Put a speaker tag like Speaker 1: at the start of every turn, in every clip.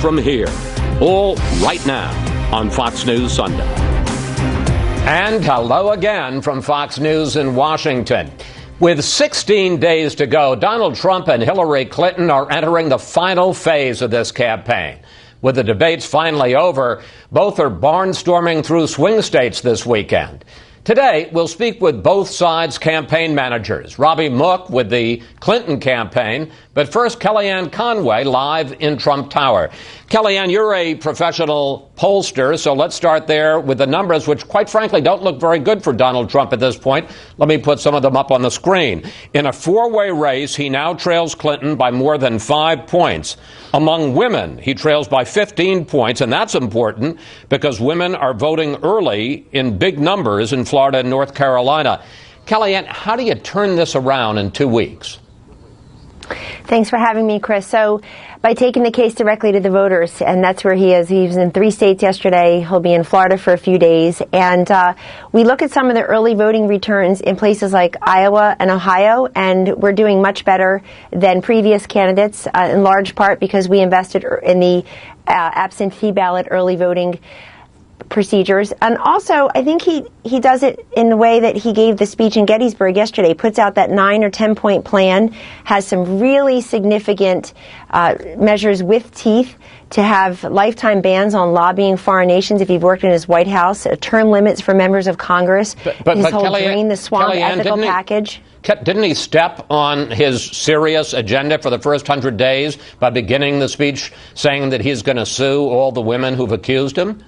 Speaker 1: From here, all right now on Fox News Sunday. And hello again from Fox News in Washington. With 16 days to go, Donald Trump and Hillary Clinton are entering the final phase of this campaign. With the debates finally over, both are barnstorming through swing states this weekend. Today, we'll speak with both sides' campaign managers. Robby Mook with the Clinton campaign. But first, Kellyanne Conway live in Trump Tower. Kellyanne, you're a professional pollster, so let's start there with the numbers, which quite frankly don't look very good for Donald Trump at this point. Let me put some of them up on the screen. In a four-way race, he now trails Clinton by more than 5 points. Among women, he trails by 15 points, and that's important because women are voting early in big numbers in Florida and North Carolina. Kellyanne, how do you turn this around in 2 weeks?
Speaker 2: Thanks for having me, Chris. So by taking the case directly to the voters, and that's where he is. He was in 3 states yesterday. He'll be in Florida for a few days. And we look at some of the early voting returns in places like Iowa and Ohio, and we're doing much better than previous candidates, in large part because we invested in the absentee ballot early voting procedures. And also, I think he does it in the way that he gave the speech in Gettysburg yesterday, puts out that 9 or 10 point plan, has some really significant measures with teeth to have lifetime bans on lobbying foreign nations if you've worked in his White House, term limits for members of Congress, his whole Drain the Swamp ethical package.
Speaker 1: Didn't he step on his serious agenda for the first 100 days by beginning the speech saying that he's going to sue all the women who've accused him?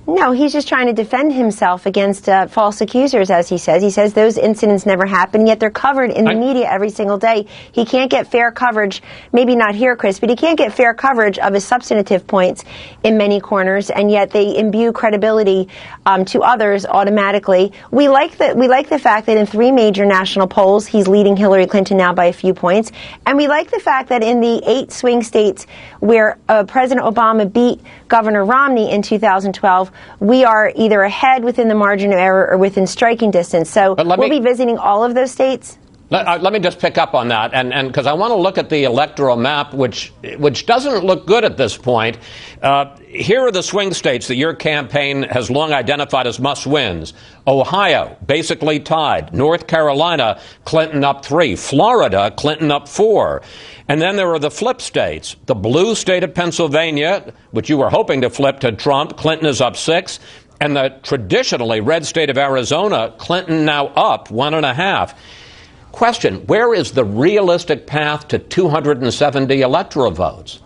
Speaker 2: No, he's just trying to defend himself against false accusers, as he says. He says those incidents never happened, yet they're covered in the media every single day. He can't get fair coverage, maybe not here, Chris, but he can't get fair coverage of his substantive points in many corners, and yet they imbue credibility to others automatically. We like the fact that in 3 major national polls, he's leading Hillary Clinton now by a few points, and we like the fact that in the 8 swing states where President Obama beat Governor Romney in 2012, we are either ahead within the margin of error or within striking distance. So we'll be visiting all of those states.
Speaker 1: Let me just pick up on that, and because I want to look at the electoral map, which doesn't look good at this point. Here are the swing states that your campaign has long identified as must-wins. Ohio, basically tied. North Carolina, Clinton up 3. Florida, Clinton up 4. And then there are the flip states. The blue state of Pennsylvania, which you were hoping to flip to Trump, Clinton is up 6. And the traditionally red state of Arizona, Clinton now up 1.5. Question, where is the realistic path to 270 electoral votes?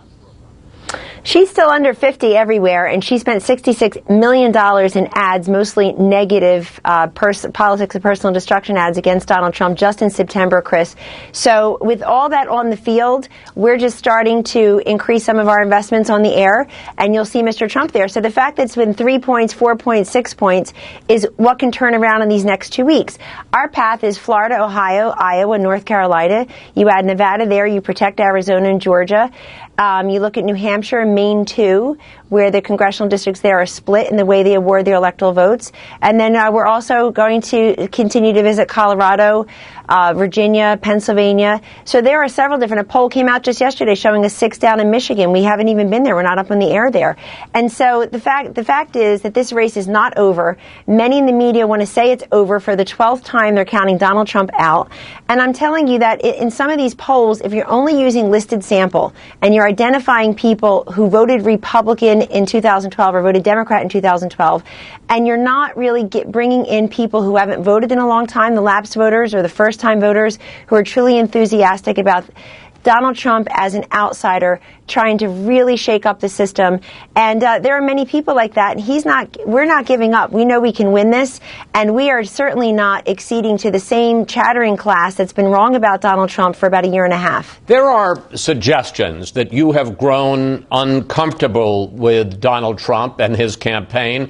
Speaker 2: She's still under 50 everywhere, and she spent $66 million in ads, mostly negative politics of personal destruction ads against Donald Trump just in September, Chris. So with all that on the field, we're just starting to increase some of our investments on the air, and you'll see Mr. Trump there. So the fact that it's been 3 points, 4 points, 6 points is what can turn around in these next 2 weeks. Our path is Florida, Ohio, Iowa, North Carolina. You add Nevada there, you protect Arizona and Georgia. You look at New Hampshire and Maine, too, where the congressional districts there are split in the way they award their electoral votes. And then we're also going to continue to visit Colorado, Virginia, Pennsylvania. So there are several different. A poll came out just yesterday showing us 6 down in Michigan. We haven't even been there. We're not up in the air there. And so the fact is that this race is not over. Many in the media want to say it's over. For the 12th time, they're counting Donald Trump out. And I'm telling you that in some of these polls, if you're only using listed sample and you're identifying people who voted Republican in 2012 or voted Democrat in 2012, and you're not really bringing in people who haven't voted in a long time, the lapsed voters or the first-time voters who are truly enthusiastic about Donald Trump as an outsider trying to really shake up the system. And there are many people like that. And we're not giving up. We know we can win this. And we are certainly not acceding to the same chattering class that's been wrong about Donald Trump for about a year and a half.
Speaker 1: There are suggestions that you have grown uncomfortable with Donald Trump and his campaign.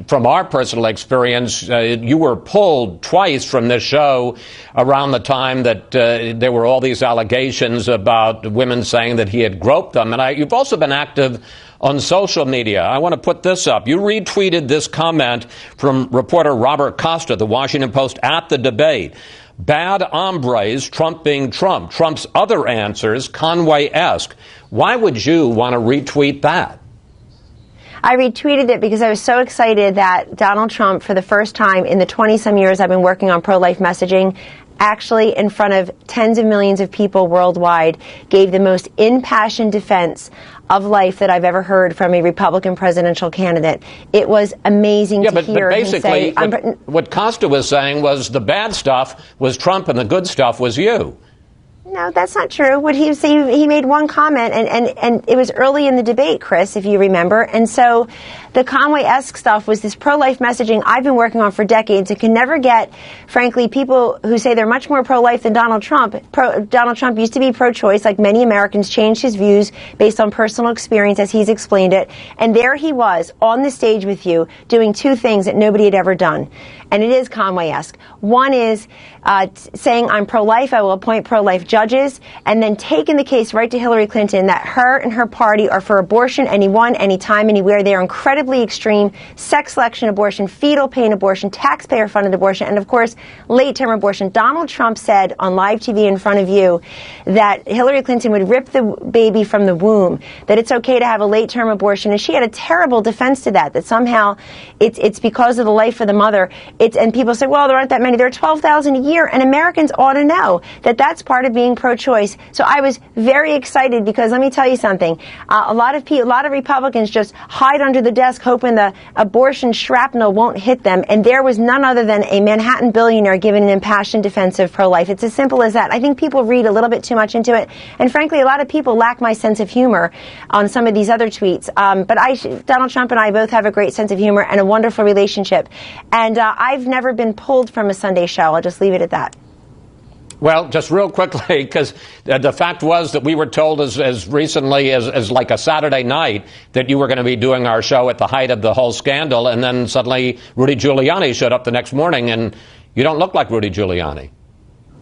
Speaker 1: From our personal experience, you were pulled twice from this show around the time that there were all these allegations about women saying that he had grown quote them. And you've also been active on social media. I want to put this up. You retweeted this comment from reporter Robert Costa, the Washington Post, at the debate. Bad hombres, Trump being Trump. Trump's other answers, Conway-esque. Why would you want to retweet that?
Speaker 2: I retweeted it because I was so excited that Donald Trump, for the first time in the 20-some years I've been working on pro-life messaging, actually in front of tens of millions of people worldwide, gave the most impassioned defense of life that I've ever heard from a Republican presidential candidate. It was amazing to hear him say...
Speaker 1: What Costa was saying was the bad stuff was Trump and the good stuff was you.
Speaker 2: No, that's not true. What he was saying, he made one comment, and it was early in the debate, Chris, if you remember. And so the Conway-esque stuff was this pro-life messaging I've been working on for decades and can never get, frankly, people who say they're much more pro-life than Donald Trump. Donald Trump used to be pro-choice, like many Americans, changed his views based on personal experience as he's explained it. And there he was on the stage with you doing two things that nobody had ever done. And it is Conway-esque. One is saying I'm pro-life, I will appoint pro-life judges, and then taking the case right to Hillary Clinton that her and her party are for abortion anyone, anytime, anywhere. They are incredibly extreme. Sex selection abortion, fetal pain abortion, taxpayer-funded abortion, and, of course, late-term abortion. Donald Trump said on live TV in front of you that Hillary Clinton would rip the baby from the womb, that it's okay to have a late-term abortion, and she had a terrible defense to that somehow it's because of the life of the mother. And people say, well, there aren't that many. There are 12,000 a year, and Americans ought to know that that's part of being pro-choice. So I was very excited because let me tell you something. A lot of Republicans just hide under the desk hoping the abortion shrapnel won't hit them, and there was none other than a Manhattan billionaire giving an impassioned defense of pro-life. It's as simple as that. I think people read a little bit too much into it, and frankly, a lot of people lack my sense of humor on some of these other tweets. But Donald Trump and I both have a great sense of humor and a wonderful relationship, and I've never been pulled from a Sunday show. I'll just leave it at that.
Speaker 1: Well, just real quickly, because the fact was that we were told as recently as like a Saturday night that you were going to be doing our show at the height of the whole scandal, and then suddenly Rudy Giuliani showed up the next morning, and you don't look like Rudy Giuliani.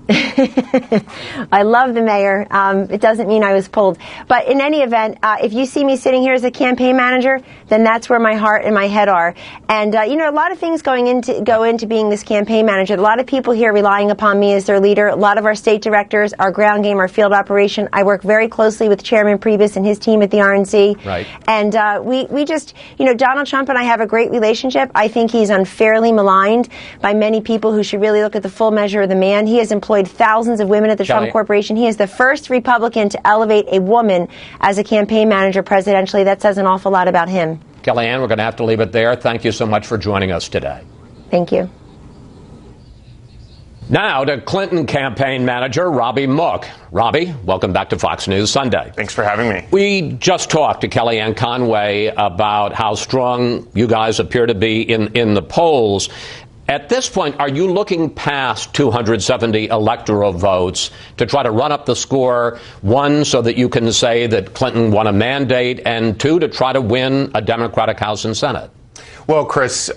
Speaker 2: I love the mayor. It doesn't mean I was pulled. But in any event, if you see me sitting here as a campaign manager, then that's where my heart and my head are. And, a lot of things go into being this campaign manager. A lot of people here relying upon me as their leader. A lot of our state directors, our ground game, our field operation. I work very closely with Chairman Priebus and his team at the RNC.
Speaker 1: Right.
Speaker 2: And we just, Donald Trump and I have a great relationship. I think he's unfairly maligned by many people who should really look at the full measure of the man. He has employed thousands of women at the Trump Corporation. He is the first Republican to elevate a woman as a campaign manager presidentially. That says an awful lot about him.
Speaker 1: Kellyanne, we're going to have to leave it there. Thank you so much for joining us today.
Speaker 2: Thank you.
Speaker 1: Now to Clinton campaign manager Robby Mook. Robby, welcome back to Fox News Sunday.
Speaker 3: Thanks for having me.
Speaker 1: We just talked to Kellyanne Conway about how strong you guys appear to be in the polls. At this point, are you looking past 270 electoral votes to try to run up the score, one, so that you can say that Clinton won a mandate, and two, to try to win a Democratic House and Senate?
Speaker 3: Well, Chris,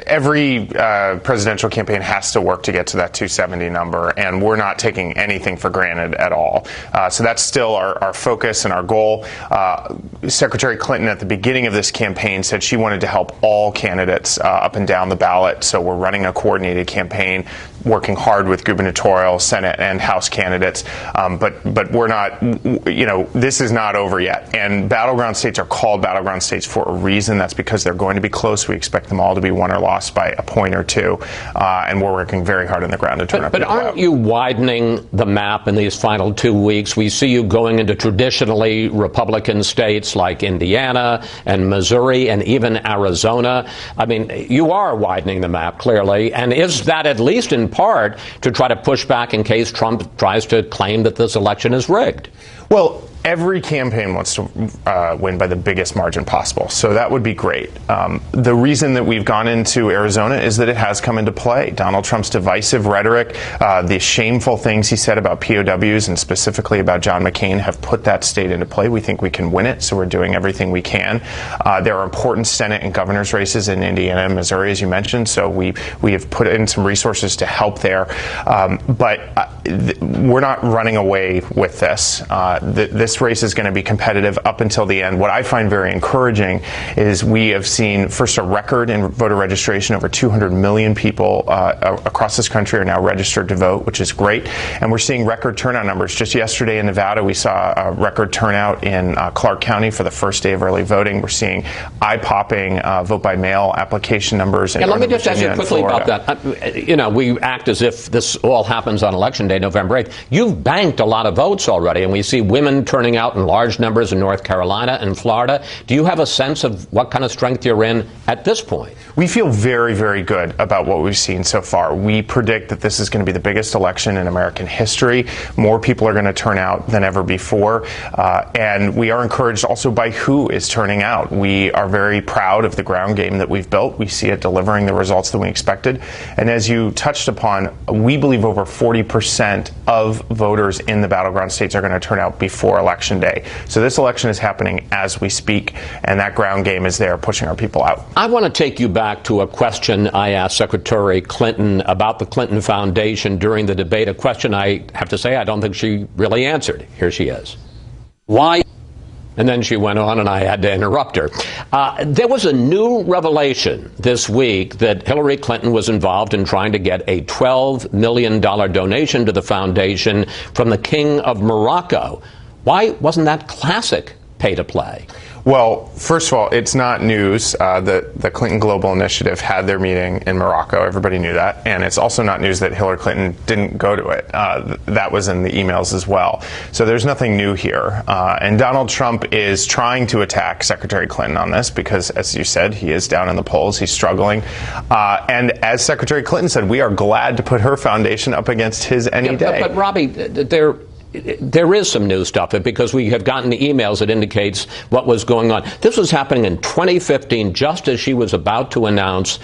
Speaker 3: every presidential campaign has to work to get to that 270 number, and we're not taking anything for granted at all. So that's still our focus and our goal. Secretary Clinton at the beginning of this campaign said she wanted to help all candidates up and down the ballot. So we're running a coordinated campaign, working hard with gubernatorial, Senate, and House candidates. But we're not, this is not over yet. And battleground states are called battleground states for a reason. That's because they're going to be close. We expect them all to be won or lost by a point or two. And we're working very hard on the ground to turn up the vote.
Speaker 1: But aren't you widening the map in these final 2 weeks? We see you going into traditionally Republican states like Indiana and Missouri and even Arizona. I mean, you are widening the map, clearly. And is that at least in part to try to push back in case Trump tries to claim that this election is rigged?
Speaker 3: Well, every campaign wants to win by the biggest margin possible, so that would be great. The reason that we've gone into Arizona is that it has come into play. Donald Trump's divisive rhetoric, the shameful things he said about POWs and specifically about John McCain have put that state into play. We think we can win it, so we're doing everything we can. There are important Senate and governor's races in Indiana and Missouri, as you mentioned, so we have put in some resources to help there. But we're not running away with this. This this race is going to be competitive up until the end. What I find very encouraging is we have seen, first, a record in voter registration. Over 200 million people across this country are now registered to vote, which is great. And we're seeing record turnout numbers. Just yesterday in Nevada, we saw a record turnout in Clark County for the first day of early voting. We're seeing eye-popping vote-by-mail application numbers in
Speaker 1: Let me just
Speaker 3: Virginia
Speaker 1: ask you quickly about that. We act as if this all happens on Election Day, November 8th. You've banked a lot of votes already, and we see women turning out in large numbers in North Carolina and Florida. Do you have a sense of what kind of strength you're in at this point?
Speaker 3: We feel very, very good about what we've seen so far. We predict that this is going to be the biggest election in American history. More people are going to turn out than ever before. And we are encouraged also by who is turning out. We are very proud of the ground game that we've built. We see it delivering the results that we expected. And as you touched upon, we believe over 40% of voters in the battleground states are going to turn out before Election Day. So this election is happening as we speak, and that ground game is there pushing our people out.
Speaker 1: I want to take you back to a question I asked Secretary Clinton about the Clinton Foundation during the debate, a question I have to say I don't think she really answered. Here she is. Why? And then she went on, and I had to interrupt her. There was a new revelation this week that Hillary Clinton was involved in trying to get a $12 million donation to the foundation from the King of Morocco. Why wasn't that classic pay to play?
Speaker 3: Well, first of all, it's not news that the Clinton Global Initiative had their meeting in Morocco. Everybody knew that. And it's also not news that Hillary Clinton didn't go to it. That was in the emails as well. So there's nothing new here. And Donald Trump is trying to attack Secretary Clinton on this because, as you said, he is down in the polls. He's struggling. And as Secretary Clinton said, we are glad to put her foundation up against his any day.
Speaker 1: But Robby, there is some new stuff because we have gotten the emails that indicates what was going on. This was happening in 2015, just as she was about to announce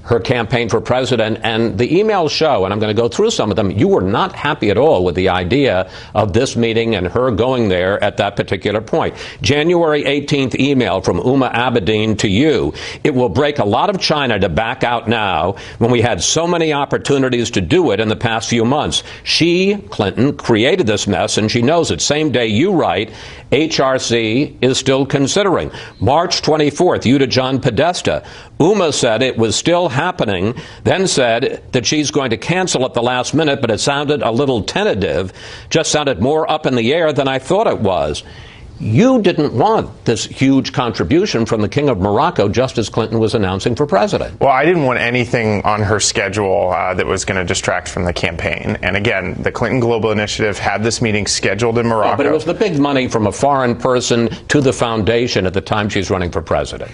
Speaker 1: her campaign for president, and the emails show, and I'm going to go through some of them, you were not happy at all with the idea of this meeting and her going there at that particular point. January 18th email from Uma Abedin to you. It will break a lot of China to back out now when we had so many opportunities to do it in the past few months. She, Clinton, created this mess, and she knows it. Same day you write, HRC is still considering. March 24th, you to John Podesta. Uma said it was still happening, then said that she's going to cancel at the last minute, but it sounded a little tentative, just sounded more up in the air than I thought it was. You didn't want this huge contribution from the King of Morocco just as Clinton was announcing for president.
Speaker 3: Well, I didn't want anything on her schedule that was going to distract from the campaign. And again, the Clinton Global Initiative had this meeting scheduled in Morocco.
Speaker 1: Yeah, but it was the big money from a foreign person to the foundation at the time she's running for president.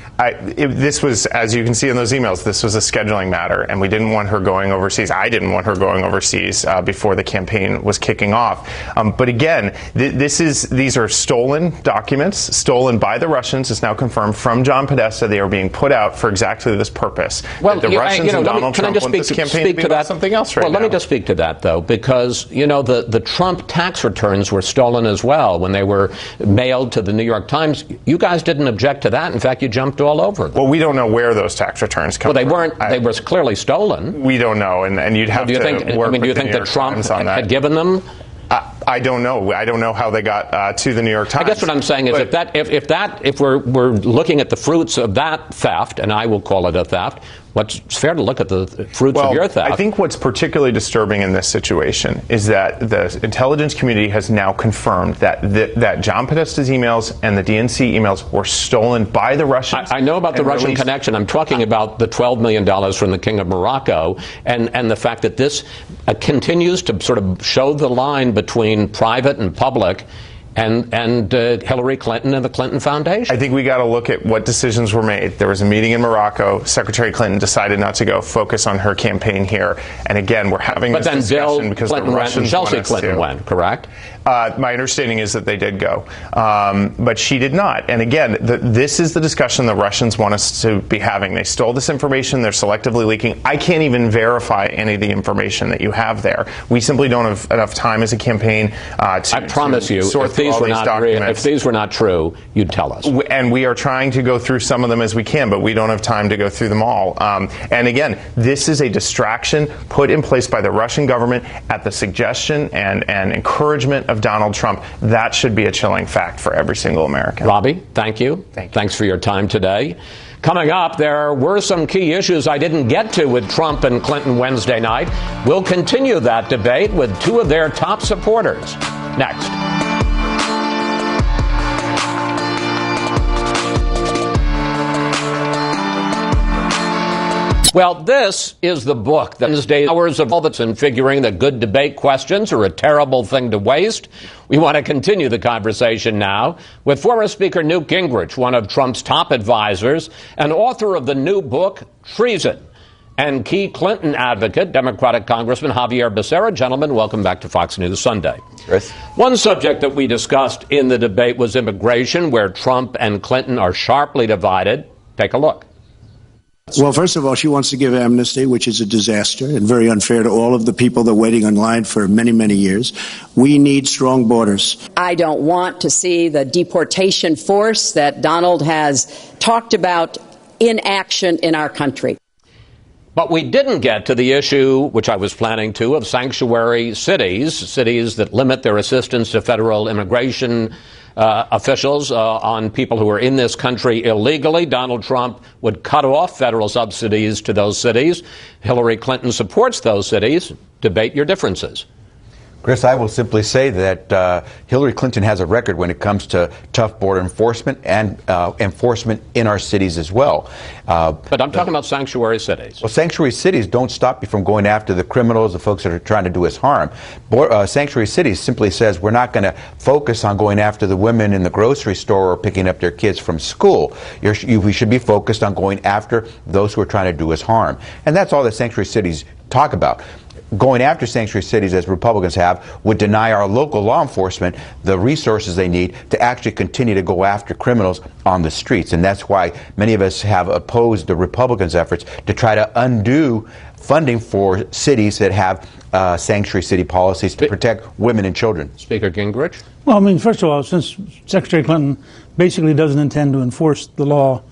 Speaker 3: This was, as you can see in those emails, this was a scheduling matter, and we didn't want her going overseas. I didn't want her going overseas before the campaign was kicking off. But again, these are stolen documents, stolen by the Russians. It's now confirmed from John Podesta. They are being put out for exactly this purpose.
Speaker 1: Well,
Speaker 3: the Russians and Donald Trump want this campaign to be about something else right now.
Speaker 1: Well, let me just speak to that, though, because, the Trump tax returns were stolen as well when they were mailed to the New York Times. You guys didn't object to that. In fact, you jumped all over them.
Speaker 3: Well, we don't know where those tax returns come from.
Speaker 1: Well, they weren't. They were clearly stolen.
Speaker 3: We don't know, and you'd have to work with the New York Times on that. Do you think that Trump
Speaker 1: had given them?
Speaker 3: I don't know. I don't know how they got to the New York Times.
Speaker 1: I guess what I'm saying is if we're looking at the fruits of that theft, and I will call it a theft, it's fair to look at the fruits of your theft.
Speaker 3: I think what's particularly disturbing in this situation is that the intelligence community has now confirmed that John Podesta's emails and the DNC emails were stolen by the Russians.
Speaker 1: I know about the Russian connection. I'm talking about the $12 million from the King of Morocco and the fact that this continues to sort of show the line between private and public and Hillary Clinton and the Clinton Foundation.
Speaker 3: I think we got to look at what decisions were made. There was a meeting in Morocco. Secretary Clinton decided not to go focus on her campaign here. And again, we're having this discussion because the Russians want us to.
Speaker 1: But then Chelsea Clinton went, correct?
Speaker 3: My understanding is that they did go, but she did not. And again, this is the discussion the Russians want us to be having. They stole this information. They're selectively leaking. I can't even verify any of the information that you have there. We simply don't have enough time as a campaign to
Speaker 1: I promise you,
Speaker 3: sort
Speaker 1: if
Speaker 3: all these documents.
Speaker 1: If these were not true, you'd tell us.
Speaker 3: And we are trying to go through some of them as we can, but we don't have time to go through them all. And again, this is a distraction put in place by the Russian government at the suggestion and encouragement of Donald Trump. That should be a chilling fact for every single American.
Speaker 1: Robby, thank you. Thanks for your time today. Coming up, there were some key issues I didn't get to with Trump and Clinton Wednesday night. We'll continue that debate with two of their top supporters. Next. Well, this is the book that Wednesday hours of Albertson figuring that good debate questions are a terrible thing to waste. We want to continue the conversation now with former Speaker Newt Gingrich, one of Trump's top advisors, and author of the new book, Treason, and key Clinton advocate, Democratic Congressman Javier Becerra. Gentlemen, welcome back to Fox News Sunday.
Speaker 4: Chris.
Speaker 1: One subject that we discussed in the debate was immigration, where Trump and Clinton are sharply divided. Take a look.
Speaker 5: Well, first of all, she wants to give amnesty, which is a disaster and very unfair to all of the people that are waiting online for many, many years. We need strong borders.
Speaker 6: I don't want to see the deportation force that Donald has talked about in action in our country.
Speaker 1: But we didn't get to the issue, which I was planning to, of sanctuary cities that limit their assistance to federal immigration officials on people who are in this country illegally. Donald Trump would cut off federal subsidies to those cities. Hillary Clinton supports those cities. Debate your differences.
Speaker 4: Chris, I will simply say that Hillary Clinton has a record when it comes to tough border enforcement and enforcement in our cities as well.
Speaker 1: But I'm talking about sanctuary cities.
Speaker 4: Well, sanctuary cities don't stop you from going after the criminals, the folks that are trying to do us harm. Sanctuary cities simply says we're not going to focus on going after the women in the grocery store or picking up their kids from school. We should be focused on going after those who are trying to do us harm. And that's all that sanctuary cities talk about. Going after sanctuary cities, as Republicans have, would deny our local law enforcement the resources they need to actually continue to go after criminals on the streets. And that's why many of us have opposed the Republicans' efforts to try to undo funding for cities that have sanctuary city policies to protect women and children.
Speaker 1: Speaker Gingrich?
Speaker 7: Well, I mean, first of all, since Secretary Clinton basically doesn't intend to enforce the law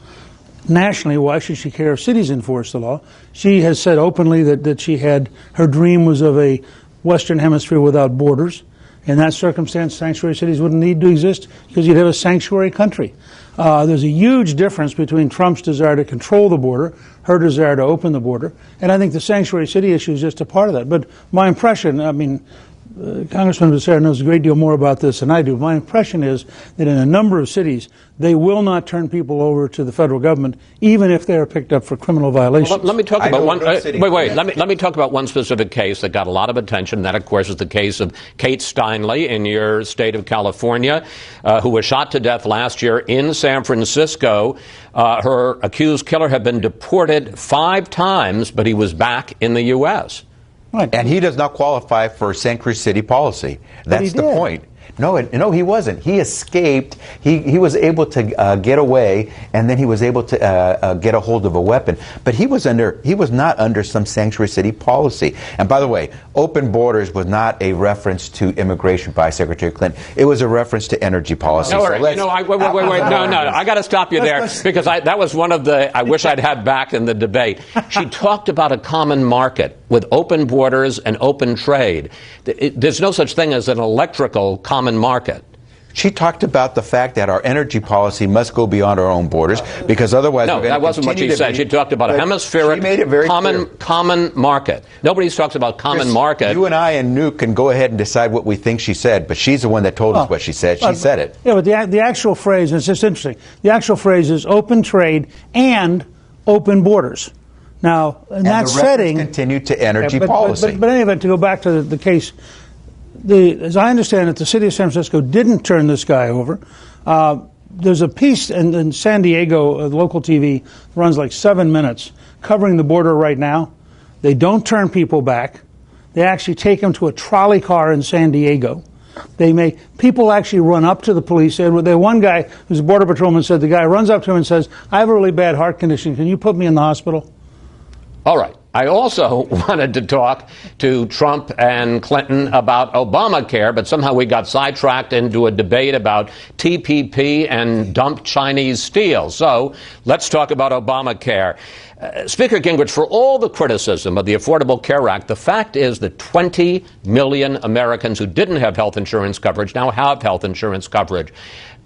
Speaker 7: nationally, why should she care if cities enforce the law? She has said openly that her dream was of a Western Hemisphere without borders. In that circumstance, sanctuary cities wouldn't need to exist because you'd have a sanctuary country. There's a huge difference between Trump's desire to control the border, her desire to open the border, and I think the sanctuary city issue is just a part of that. But my impression, I mean, Congressman Becerra knows a great deal more about this than I do. My impression is that in a number of cities, they will not turn people over to the federal government, even if they are picked up for criminal violations.
Speaker 1: Well, let me talk about one. Let me talk about one specific case that got a lot of attention. That, of course, is the case of Kate Steinle in your state of California, who was shot to death last year in San Francisco. Her accused killer had been deported 5 times, but he was back in the U.S.
Speaker 4: Right. And he does not qualify for sanctuary city policy. That's the point. No, he wasn't. He escaped. He was able to get away, and then he was able to get a hold of a weapon. But he was not under some sanctuary city policy. And by the way, open borders was not a reference to immigration by Secretary Clinton. It was a reference to energy policy.
Speaker 1: No, wait. No, I got to stop you there because that was one of the I wish I'd had back in the debate. She talked about a common market with open borders and open trade. There's no such thing as an electrical common market.
Speaker 4: She talked about the fact that our energy policy must go beyond our own borders because otherwise we're going to
Speaker 1: that wasn't what she said. She talked about a hemispheric common market. Nobody talks about common market.
Speaker 4: You and I and Newt can go ahead and decide what we think she said, but she's the one that told us what she said. She said it.
Speaker 7: Yeah, but the actual phrase, it's just interesting, the actual phrase is open trade and open borders. Now, in that setting,
Speaker 4: continue to energy policy.
Speaker 7: But anyway, to go back to the case, as I understand it, the city of San Francisco didn't turn this guy over. There's a piece in San Diego, local TV, runs like 7 minutes, covering the border right now. They don't turn people back. They actually take them to a trolley car in San Diego. People actually run up to the police. One guy who's a border patrolman said the guy runs up to him and says, "I have a really bad heart condition. Can you put me in the hospital?"
Speaker 1: All right. I also wanted to talk to Trump and Clinton about Obamacare, but somehow we got sidetracked into a debate about TPP and dumped Chinese steel. So let's talk about Obamacare. Speaker Gingrich, for all the criticism of the Affordable Care Act, the fact is that 20 million Americans who didn't have health insurance coverage now have health insurance coverage.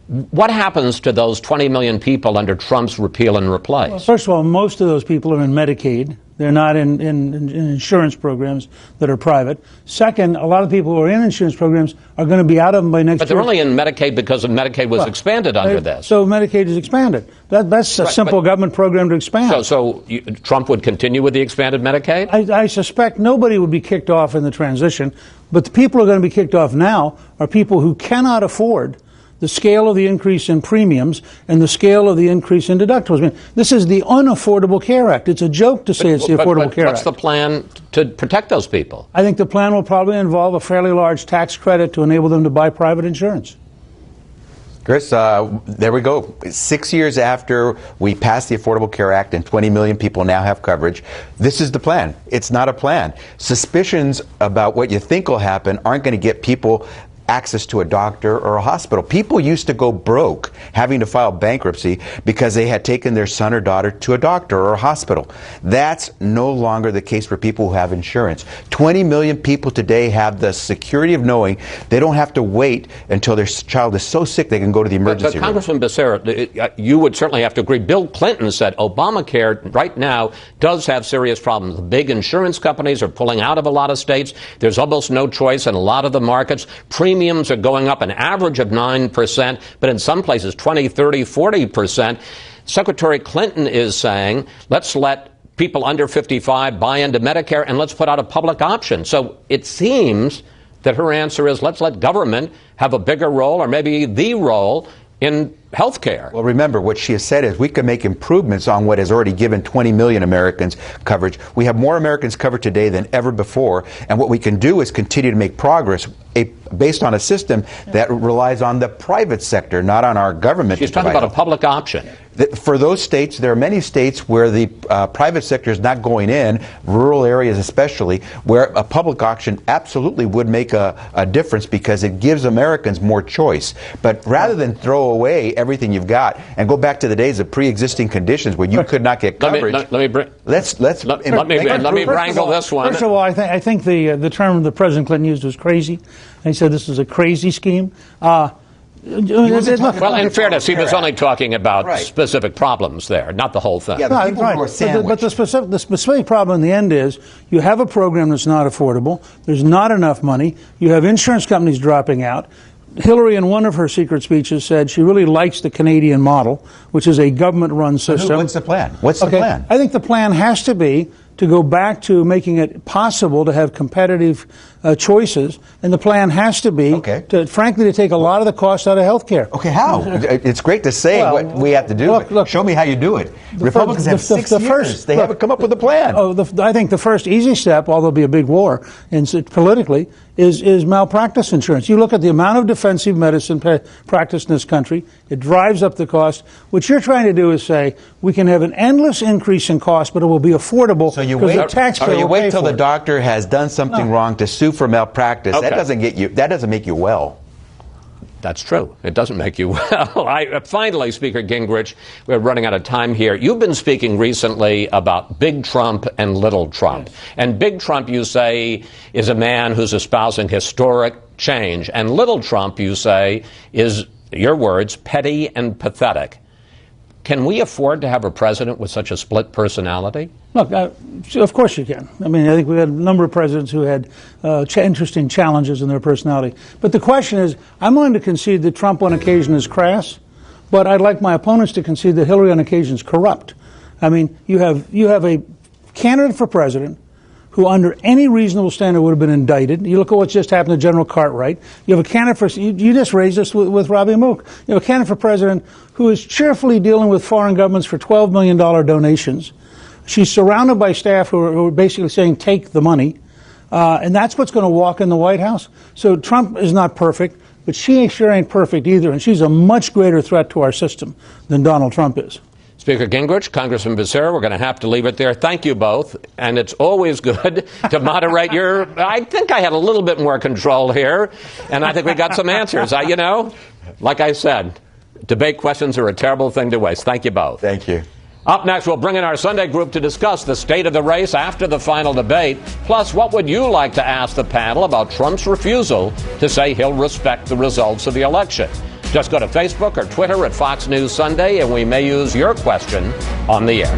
Speaker 1: What happens to those 20 million people under Trump's repeal and replace?
Speaker 7: Well, first of all, most of those people are in Medicaid. They're not in insurance programs that are private. Second, a lot of people who are in insurance programs are going to be out of them by next year.
Speaker 1: But they're only in Medicaid because Medicaid was expanded under this.
Speaker 7: So Medicaid is expanded. That's a simple government program to expand.
Speaker 1: So Trump would continue with the expanded Medicaid?
Speaker 7: I suspect nobody would be kicked off in the transition, but the people who are going to be kicked off now are people who cannot afford the scale of the increase in premiums and the scale of the increase in deductibles. I mean, this is the Unaffordable Care Act. It's a joke to say it's the Affordable Care Act.
Speaker 1: What's the plan to protect those people?
Speaker 7: I think the plan will probably involve a fairly large tax credit to enable them to buy private insurance.
Speaker 4: Chris, there we go. 6 years after we passed the Affordable Care Act and 20 million people now have coverage, this is the plan. It's not a plan. Suspicions about what you think will happen aren't going to get people access to a doctor or a hospital. People used to go broke having to file bankruptcy because they had taken their son or daughter to a doctor or a hospital. That's no longer the case for people who have insurance. 20 million people today have the security of knowing they don't have to wait until their child is so sick they can go to the emergency room.
Speaker 1: Congressman Becerra, you would certainly have to agree. Bill Clinton said Obamacare right now does have serious problems. The big insurance companies are pulling out of a lot of states. There's almost no choice in a lot of the markets. Premiums are going up an average of 9%, but in some places 20, 30, 40%. Secretary Clinton is saying, let's let people under 55 buy into Medicare and let's put out a public option. So it seems that her answer is let's let government have a bigger role or maybe the role in health care.
Speaker 4: Well, remember, what she has said is we can make improvements on what has already given 20 million Americans coverage. We have more Americans covered today than ever before, and what we can do is continue to make progress based on a system that relies on the private sector, not on our government.
Speaker 1: She's talking about a public option.
Speaker 4: For those states, there are many states where the private sector is not going in, rural areas especially, where a public auction absolutely would make a difference because it gives Americans more choice. But rather than throw away everything you've got and go back to the days of pre-existing conditions where you could not get coverage,
Speaker 1: let me wrangle this one.
Speaker 7: First of all, I think the term that President Clinton used was crazy. And he said this is a crazy scheme.
Speaker 1: Well, in fairness, he was only talking about specific problems there, not the whole thing.
Speaker 4: Yeah, the people who are sandwiched.
Speaker 7: But the specific problem in the end is you have a program that's not affordable. There's not enough money. You have insurance companies dropping out. Hillary, in one of her secret speeches, said she really likes the Canadian model, which is a government-run system.
Speaker 4: What's the plan? What's the plan?
Speaker 7: I think the plan has to be to go back to making it possible to have competitive choices, and the plan has to be, frankly, to take a lot of the cost out of health care.
Speaker 4: Okay, how? It's great to say what we have to do, but show me how you do it. Republicans have 6 years. They haven't come up with a plan.
Speaker 7: I think the first easy step, although there'll be a big war politically, is malpractice insurance. You look at the amount of defensive medicine practiced in this country, it drives up the cost. What you're trying to do is say we can have an endless increase in cost, but it will be affordable.
Speaker 4: So you wait till the doctor has done something wrong to sue for malpractice. That doesn't make you well.
Speaker 1: That's true. It doesn't make you well. Finally, Speaker Gingrich, we're running out of time here. You've been speaking recently about Big Trump and Little Trump. Yes. And Big Trump, you say, is a man who's espousing historic change. And Little Trump, you say, is, your words, petty and pathetic. Can we afford to have a president with such a split personality?
Speaker 7: Look, of course you can. I mean, I think we had a number of presidents who had interesting challenges in their personality. But the question is, I'm willing to concede that Trump on occasion is crass, but I'd like my opponents to concede that Hillary on occasion is corrupt. I mean, you have a candidate for president who under any reasonable standard would have been indicted. You look at what's just happened to General Cartwright. You have a candidate for, you just raised this with Robby Mook. You have a candidate for president who is cheerfully dealing with foreign governments for $12 million donations. She's surrounded by staff who are basically saying, take the money. And that's what's going to walk in the White House. So Trump is not perfect, but she sure ain't perfect either. And she's a much greater threat to our system than Donald Trump is.
Speaker 1: Speaker Gingrich, Congressman Becerra, we're going to have to leave it there. Thank you both. And it's always good to moderate I think I had a little bit more control here, and I think we got some answers. Like I said, debate questions are a terrible thing to waste. Thank you both.
Speaker 4: Thank you.
Speaker 1: Up next, we'll bring in our Sunday group to discuss the state of the race after the final debate. Plus, what would you like to ask the panel about Trump's refusal to say he'll respect the results of the election? Just go to Facebook or Twitter at Fox News Sunday, and we may use your question on the air.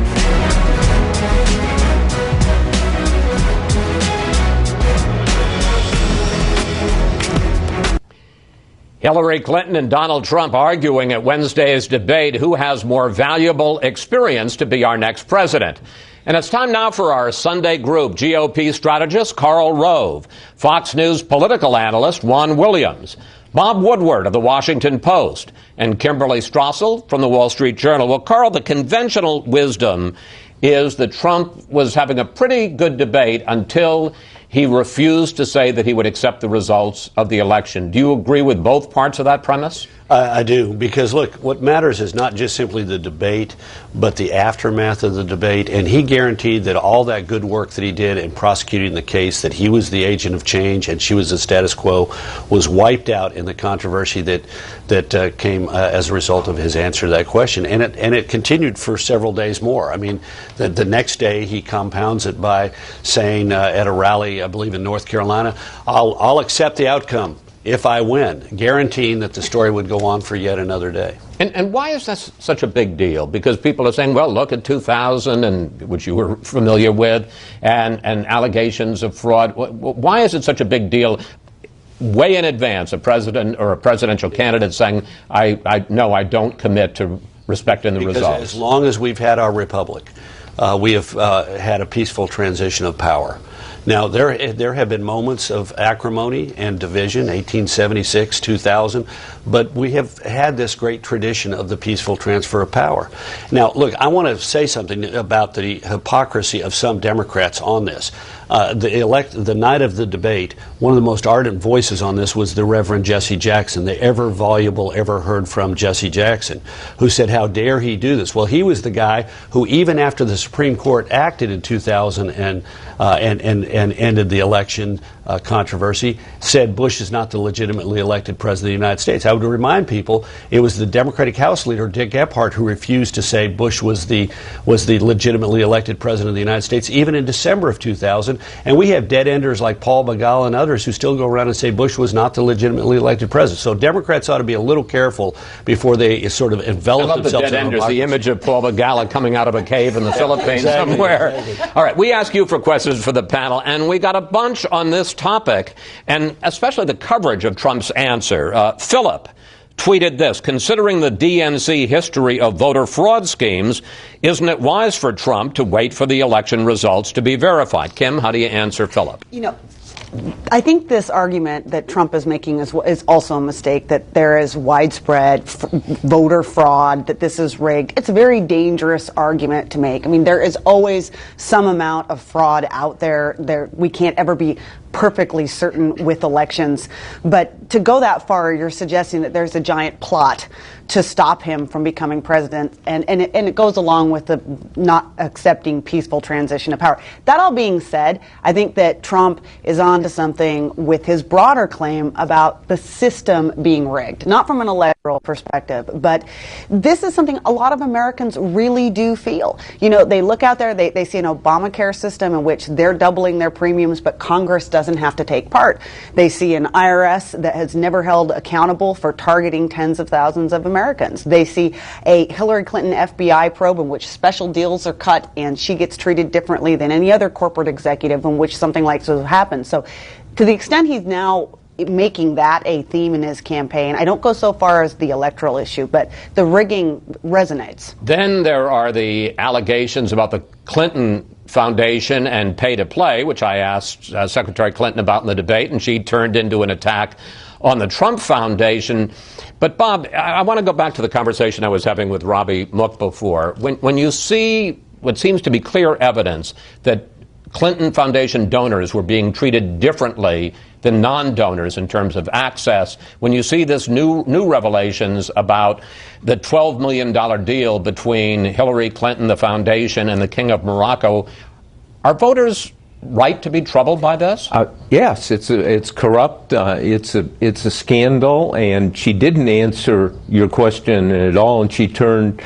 Speaker 1: Hillary Clinton and Donald Trump arguing at Wednesday's debate who has more valuable experience to be our next president. And it's time now for our Sunday group. GOP strategist Karl Rove, Fox News political analyst Juan Williams, Bob Woodward of the Washington Post, and Kimberly Strassel from the Wall Street Journal. Well, Karl, the conventional wisdom is that Trump was having a pretty good debate until he refused to say that he would accept the results of the election. Do you agree with both parts of that premise?
Speaker 8: I do, because, look, what matters is not just simply the debate, but the aftermath of the debate. And he guaranteed that all that good work that he did in prosecuting the case, that he was the agent of change and she was the status quo, was wiped out in the controversy that came as a result of his answer to that question. And it continued for several days more. I mean, the next day he compounds it by saying at a rally, I believe in North Carolina, I'll accept the outcome if I win, guaranteeing that the story would go on for yet another day.
Speaker 1: And why is that such a big deal? Because people are saying, well, look at 2000, and which you were familiar with, and allegations of fraud. Why is it such a big deal way in advance, a president or a presidential candidate saying, I don't commit to respecting the results?
Speaker 8: As long as we've had our republic, we have had a peaceful transition of power. Now, there have been moments of acrimony and division, 1876, 2000, but we have had this great tradition of the peaceful transfer of power. Now, look, I want to say something about the hypocrisy of some Democrats on this. The night of the debate, one of the most ardent voices on this was the Reverend Jesse Jackson, the ever voluble, ever heard from Jesse Jackson, who said, how dare he do this? Well, he was the guy who, even after the Supreme Court acted in 2000 and ended the election controversy, said Bush is not the legitimately elected president of the United States. I would remind people it was the Democratic House leader, Dick Gephardt, who refused to say Bush was the legitimately elected president of the United States, even in December of 2000. And we have dead-enders like Paul Begala and others who still go around and say Bush was not the legitimately elected president. So Democrats ought to be a little careful before they sort of envelop themselves in
Speaker 1: dead-enders, the image of Paul Begala coming out of a cave in the Philippines somewhere. Exactly. All right, we ask you for questions for the panel, and we got a bunch on this topic, and especially the coverage of Trump's answer. Philip tweeted this: considering the DNC history of voter fraud schemes, isn't it wise for Trump to wait for the election results to be verified? Kim, how do you answer Philip?
Speaker 9: I think this argument that Trump is making is also a mistake, that there is widespread voter fraud, that this is rigged. It's a very dangerous argument to make. I mean, there is always some amount of fraud out there. We can't ever be perfectly certain with elections. But to go that far, you're suggesting that there's a giant plot to stop him from becoming president, and it goes along with the not accepting peaceful transition of power. That all being said, I think that Trump is on to something with his broader claim about the system being rigged, not from an electoral perspective, but this is something a lot of Americans really do feel. They look out there, they see an Obamacare system in which they're doubling their premiums, but Congress doesn't have to take part. They see an IRS that has never held accountable for targeting tens of thousands of Americans. They see a Hillary Clinton FBI probe in which special deals are cut and she gets treated differently than any other corporate executive in which something like this happens. So to the extent he's now making that a theme in his campaign, I don't go so far as the electoral issue, but the rigging resonates.
Speaker 1: Then there are the allegations about the Clinton Foundation and pay to play, which I asked Secretary Clinton about in the debate, and she turned into an attack on the Trump Foundation. But Bob, I want to go back to the conversation I was having with Robby Mook before. When you see what seems to be clear evidence that Clinton Foundation donors were being treated differently than non-donors in terms of access. When you see this new revelations about the $12 million deal between Hillary Clinton, the foundation, and the King of Morocco, are voters right to be troubled by this?
Speaker 10: Yes, it's corrupt. It's a scandal, and she didn't answer your question at all, and she turned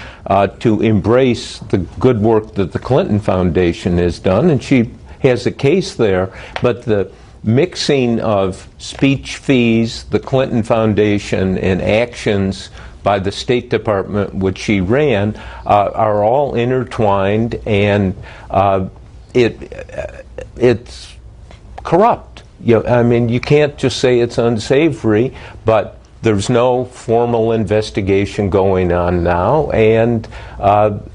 Speaker 10: to embrace the good work that the Clinton Foundation has done, and she has a case there. But the mixing of speech fees, the Clinton Foundation, and actions by the State Department, which she ran, are all intertwined, and it's corrupt. I mean, you can't just say it's unsavory, but there's no formal investigation going on now, and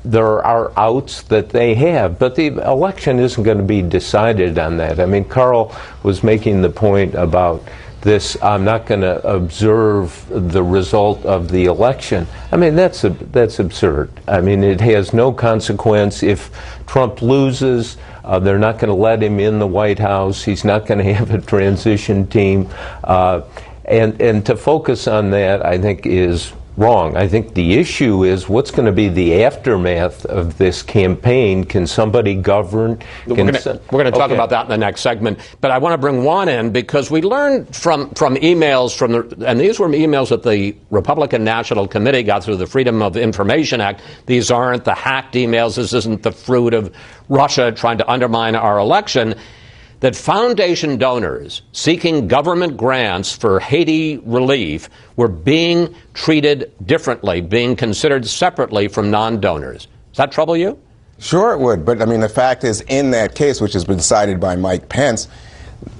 Speaker 10: there are outs that they have. But the election isn't going to be decided on that. I mean, Carl was making the point about this, I'm not going to observe the result of the election. I mean, that's absurd. I mean, it has no consequence. If Trump loses, they're not going to let him in the White House. He's not going to have a transition team. And to focus on that, I think, is wrong. I think the issue is what's going to be the aftermath of this campaign. Can somebody govern?
Speaker 1: We're going to talk about that in the next segment. But I want to bring one in because we learned from emails and these were emails that the Republican National Committee got through the Freedom of Information Act. These aren't the hacked emails. This isn't the fruit of Russia trying to undermine our election. That foundation donors seeking government grants for Haiti relief were being treated differently, being considered separately from non-donors. Does that trouble you?
Speaker 11: Sure it would. But, I mean, the fact is, in that case, which has been cited by Mike Pence,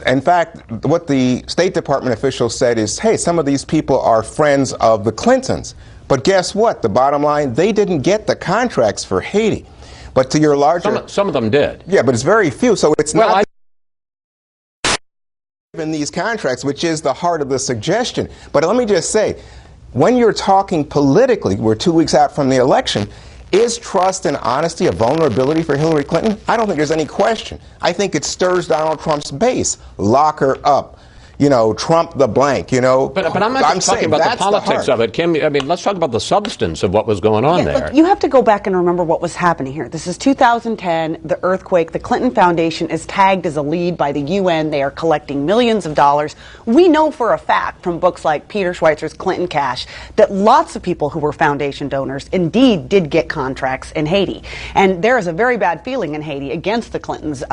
Speaker 11: in fact, what the State Department officials said is, hey, some of these people are friends of the Clintons. But guess what? The bottom line, they didn't get the contracts for Haiti. But to your larger...
Speaker 1: Some of them did.
Speaker 11: Yeah, but it's very few. So it's not... in these contracts, which is the heart of the suggestion. But let me just say, when you're talking politically, we're 2 weeks out from the election, is trust and honesty a vulnerability for Hillary Clinton? I don't think there's any question. I think it stirs Donald Trump's base. Lock her up. You know, Trump the blank, you know.
Speaker 1: But I'm not just talking about the politics of it, Kim. I mean, let's talk about the substance of what was going on there.
Speaker 9: Look, you have to go back and remember what was happening here. This is 2010, the earthquake. The Clinton Foundation is tagged as a lead by the UN. They are collecting millions of dollars. We know for a fact from books like Peter Schweizer's Clinton Cash that lots of people who were foundation donors indeed did get contracts in Haiti. And there is a very bad feeling in Haiti against the Clintons.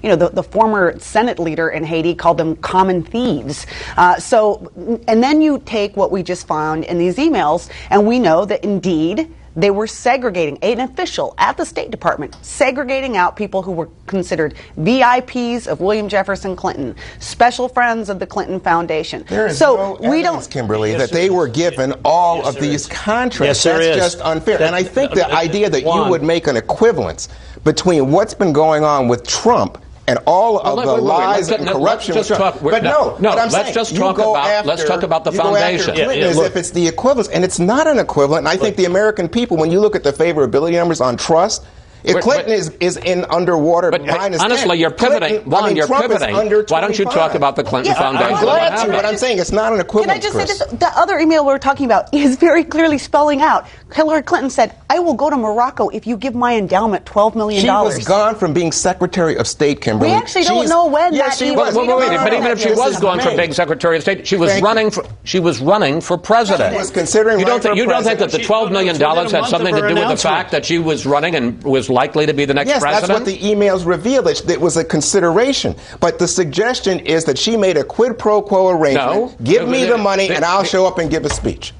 Speaker 9: You know, the former Senate leader in Haiti called them common thieves. And then you take what we just found in these emails, and we know that indeed they were segregating, an official at the State Department, segregating out people who were considered VIPs of William Jefferson Clinton, special friends of the Clinton Foundation.
Speaker 11: There is no evidence, Kimberly, that they were given all of these contracts. That's just unfair. And I think the idea that you would make an equivalence between what's been going on with Trump and all of the lies and corruption.
Speaker 1: Let's talk about the foundation.
Speaker 11: As if it's the equivalent, and it's not an equivalent. And I think the American people, when you look at the favorability numbers on trust, if Clinton is in underwater,
Speaker 1: but honestly, you're pivoting. You're pivoting. Why don't you talk about the Clinton Foundation?
Speaker 11: I'm glad to, but I'm saying it's not an equivalent.
Speaker 9: Can I just say this? The other email we're talking about is very clearly spelling out. Hillary Clinton said, "I will go to Morocco if you give my endowment $12 million."
Speaker 11: She was gone from being Secretary of State, Kimberly.
Speaker 9: We actually don't know when that
Speaker 1: was. But even if she was gone from being Secretary of State, she was running for. She was running for president.
Speaker 11: She was considering.
Speaker 1: You don't think that the $12 million had something to do with the fact that she was running and was likely to be the next president?
Speaker 11: Yes, that's what the emails reveal. It was a consideration. But the suggestion is that she made a quid pro quo arrangement. Give me the money and I'll show up and give a speech.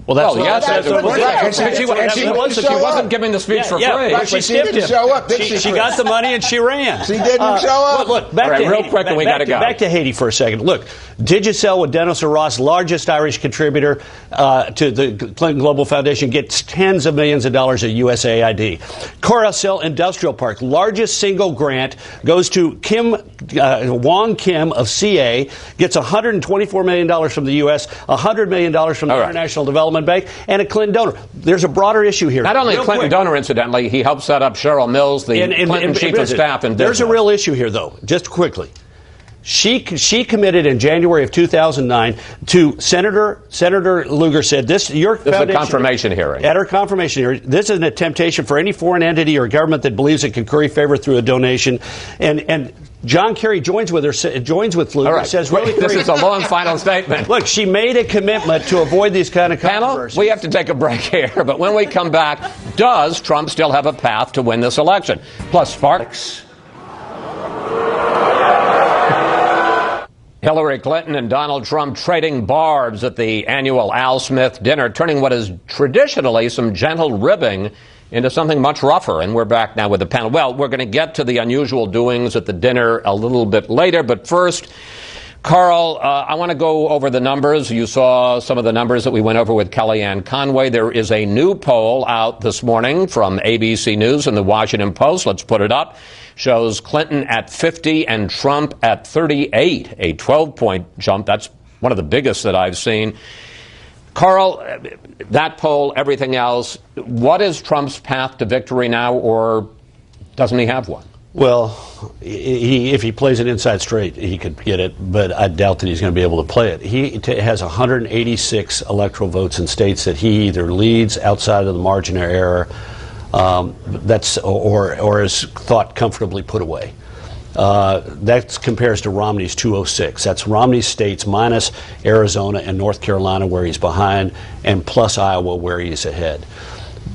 Speaker 1: Well, she wasn't giving the speech for free.
Speaker 11: But she didn't show up, did she?
Speaker 8: She got the money and she ran.
Speaker 11: She didn't show up.
Speaker 8: Look, back to Haiti for a second. Look, Digicel with Dennis Ross, largest Irish contributor to the Clinton Global Foundation, gets tens of millions of dollars at USAID. Coruscant Industrial Park, largest single grant, goes to Kim Wong Kim of CA gets $124 million from the U.S., $100 million from the International Development Bank, and a Clinton donor. There's a broader issue here.
Speaker 1: Not only a Clinton donor, incidentally, he helped set up Cheryl Mills, the Clinton chief of staff.
Speaker 8: There's a real issue here, though. Just quickly. She committed in January of 2009 to Senator Lugar said this. This is a
Speaker 1: confirmation hearing.
Speaker 8: At her confirmation hearing, this is a temptation for any foreign entity or government that believes it can curry favor through a donation. And John Kerry joins with her. Joins with Lugar.
Speaker 1: Right.
Speaker 8: Says
Speaker 1: this is a long final statement.
Speaker 8: Look, she made a commitment to avoid these kind of controversies.
Speaker 1: Panel, we have to take a break here, but when we come back, does Trump still have a path to win this election? Plus, Sparks. Hillary Clinton and Donald Trump trading barbs at the annual Al Smith dinner, turning what is traditionally some gentle ribbing into something much rougher. And we're back now with the panel. Well, we're going to get to the unusual doings at the dinner a little bit later. But first, Carl, I want to go over the numbers. You saw some of the numbers that we went over with Kellyanne Conway. There is a new poll out this morning from ABC News and the Washington Post. Let's put it up. Shows Clinton at 50 and Trump at 38, a 12-point jump. That's one of the biggest that I've seen. Carl, that poll, everything else, what is Trump's path to victory now, or doesn't he have one?
Speaker 8: Well, if he plays it inside straight, he could get it, but I doubt that he's going to be able to play it. He has 186 electoral votes in states that he either leads outside of the margin of error, or is thought comfortably put away. That compares to Romney's 206. That's Romney's states minus Arizona and North Carolina where he's behind, and plus Iowa where he's ahead.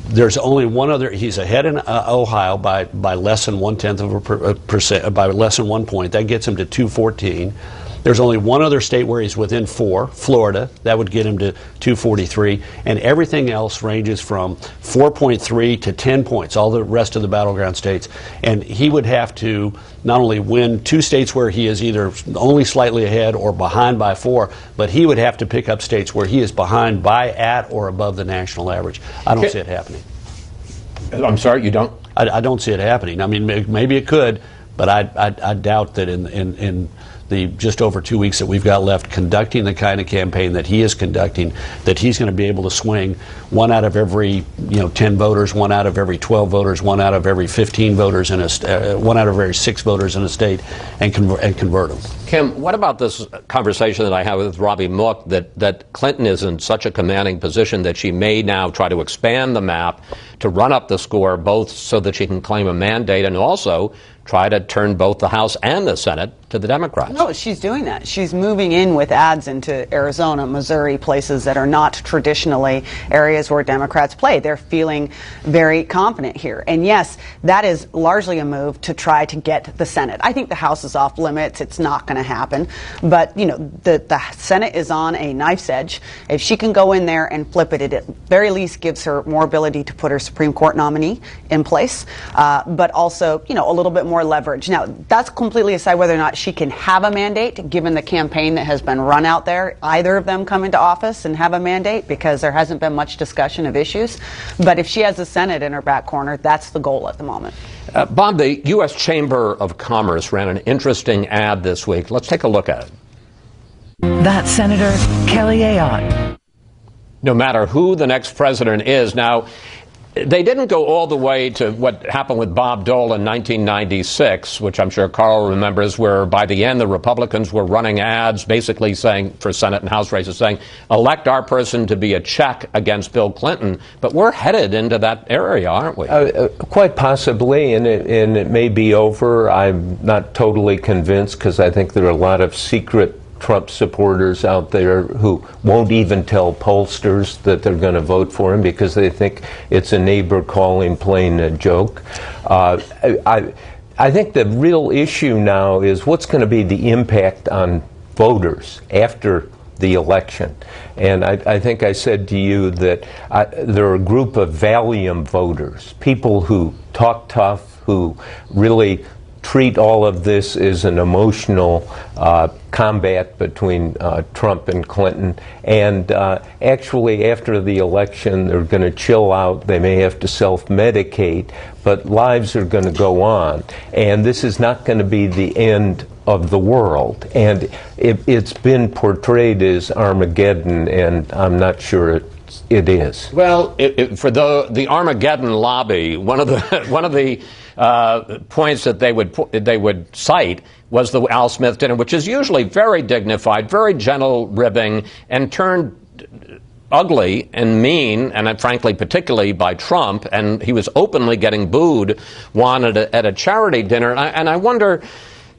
Speaker 8: There's only one other. He's ahead in Ohio by less than 0.1%, by less than 1 point. That gets him to 214. There's only one other state where he's within 4, Florida. That would get him to 243. And everything else ranges from 4.3 to 10 points, all the rest of the battleground states. And he would have to not only win 2 states where he is either only slightly ahead or behind by 4, but he would have to pick up states where he is behind by, at, or above the national average. I don't see it happening.
Speaker 1: I'm sorry, you don't?
Speaker 8: I don't see it happening. I mean, maybe it could, but I doubt that in the just over 2 weeks that we've got left conducting the kind of campaign that he is conducting, that he's going to be able to swing 1 out of every 10 voters, 1 out of every 12 voters, 1 out of every 15 voters in a 1 out of every 6 voters in a state, and convert them.
Speaker 1: Kim, what about this conversation that I had with Robby Mook that Clinton is in such a commanding position that she may now try to expand the map to run up the score, both so that she can claim a mandate and also try to turn both the House and the Senate to the Democrats?
Speaker 9: No, she's doing that. She's moving in with ads into Arizona, Missouri, places that are not traditionally areas where Democrats play. They're feeling very confident here. And yes, that is largely a move to try to get the Senate. I think the House is off limits. It's not going to happen. But, the Senate is on a knife's edge. If she can go in there and flip it, it at very least gives her more ability to put her Supreme Court nominee in place, but also, a little bit more leverage. Now, that's completely aside whether or not she can have a mandate, given the campaign that has been run out there, either of them come into office and have a mandate, because there hasn't been much discussion of issues. But if she has the Senate in her back corner, that's the goal at the moment.
Speaker 1: Bob, the U.S. Chamber of Commerce ran an interesting ad this week. Let's take a look at it.
Speaker 12: That's Senator Kellyanne.
Speaker 1: No matter who the next president is. Now, they didn't go all the way to what happened with Bob Dole in 1996, which I'm sure Carl remembers, where by the end the Republicans were running ads basically saying, for Senate and House races, saying, elect our person to be a check against Bill Clinton. But we're headed into that area, aren't we?
Speaker 10: Quite possibly, and it may be over. I'm not totally convinced, because I think there are a lot of secret Trump supporters out there who won't even tell pollsters that they're going to vote for him because they think it's a neighbor calling playing a joke. I think the real issue now is what's going to be the impact on voters after the election. And I think I said to you that there are a group of Valium voters, people who talk tough, who really treat all of this as an emotional combat between Trump and Clinton. And actually, after the election, they're going to chill out. They may have to self-medicate, but lives are going to go on. And this is not going to be the end of the world. And it's been portrayed as Armageddon, and I'm not sure it is.
Speaker 1: Well, for the Armageddon lobby, one of the points that they would cite was the Al Smith dinner, which is usually very dignified, very gentle ribbing, and turned ugly and mean, and frankly, particularly by Trump. And he was openly getting booed at a charity dinner. And I wonder,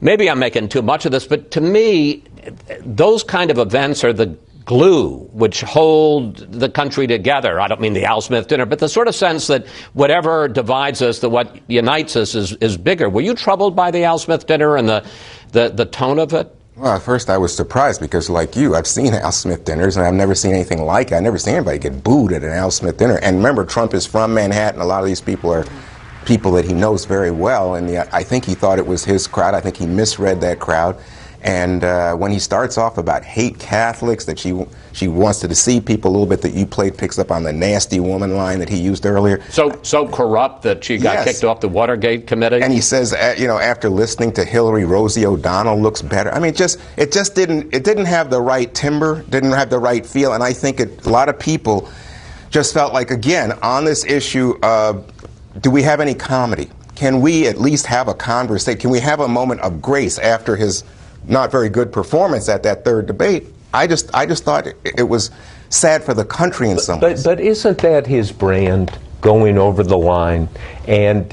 Speaker 1: maybe I'm making too much of this, but to me, those kind of events are the glue which hold the country together. I don't mean the Al Smith dinner, but the sort of sense that whatever divides us, that what unites us is bigger. Were you troubled by the Al Smith dinner and the tone of it?
Speaker 11: Well, at first I was surprised because, like you, I've seen Al Smith dinners and I've never seen anything like it. I've never seen anybody get booed at an Al Smith dinner. And remember, Trump is from Manhattan. A lot of these people are people that he knows very well, and I think he thought it was his crowd. I think he misread that crowd. And when he starts off about hate Catholics, that she wants to deceive people a little bit, that you picks up on the nasty woman line that he used earlier.
Speaker 1: So corrupt that she got kicked off the Watergate committee.
Speaker 11: And he says, after listening to Hillary, Rosie O'Donnell looks better. I mean, it didn't have the right timbre, didn't have the right feel, and I think a lot of people just felt like, again, on this issue of, do we have any comedy? Can we at least have a conversation? Can we have a moment of grace after his not very good performance at that third debate? I just thought it was sad for the country in some ways.
Speaker 10: But isn't that his brand, going over the line? And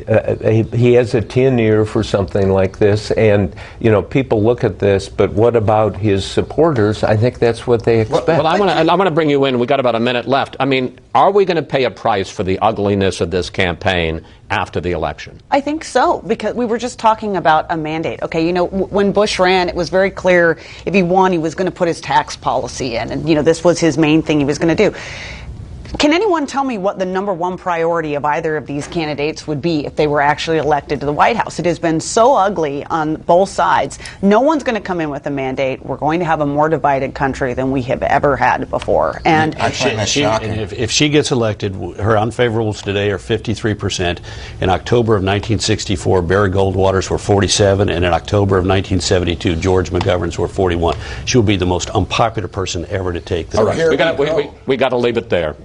Speaker 10: he has a 10-year for something like this, and people look at this, but what about his supporters? I think that's what they expect.
Speaker 1: Well, I want to bring you in. We got about a minute left. I mean, are we going to pay a price for the ugliness of this campaign after the election?
Speaker 9: I think so, because we were just talking about a mandate. Okay, when Bush ran, it was very clear if he won, he was going to put his tax policy in, and this was his main thing he was going to do. Can anyone tell me what the number one priority of either of these candidates would be if they were actually elected to the White House? It has been so ugly on both sides. No one's going to come in with a mandate. We're going to have a more divided country than we have ever had before. And
Speaker 11: I find that shocking.
Speaker 8: If she gets elected, her unfavorables today are 53%. In October of 1964, Barry Goldwater's were 47, and in October of 1972, George McGovern's were 41. She will be the most unpopular person ever to take this.
Speaker 1: All right, we got to leave it there.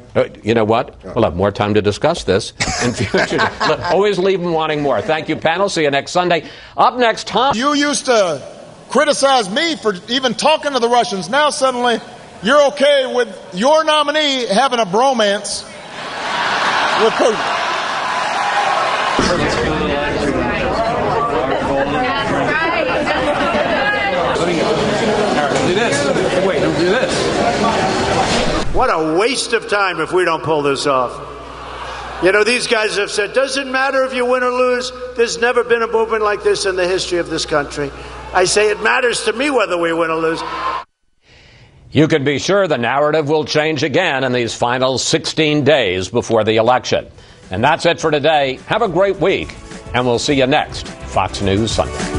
Speaker 1: You know what? We'll have more time to discuss this in future. Always leave them wanting more. Thank you, panel. See you next Sunday. Up next, Tom.
Speaker 13: You used to criticize me for even talking to the Russians. Now suddenly you're okay with your nominee having a bromance with Putin.
Speaker 14: Don't do this. Wait, don't do this.
Speaker 15: What a waste of time if we don't pull this off. These guys have said, doesn't matter if you win or lose. There's never been a movement like this in the history of this country. I say it matters to me whether we win or lose.
Speaker 1: You can be sure the narrative will change again in these final 16 days before the election. And that's it for today. Have a great week, and we'll see you next Fox News Sunday.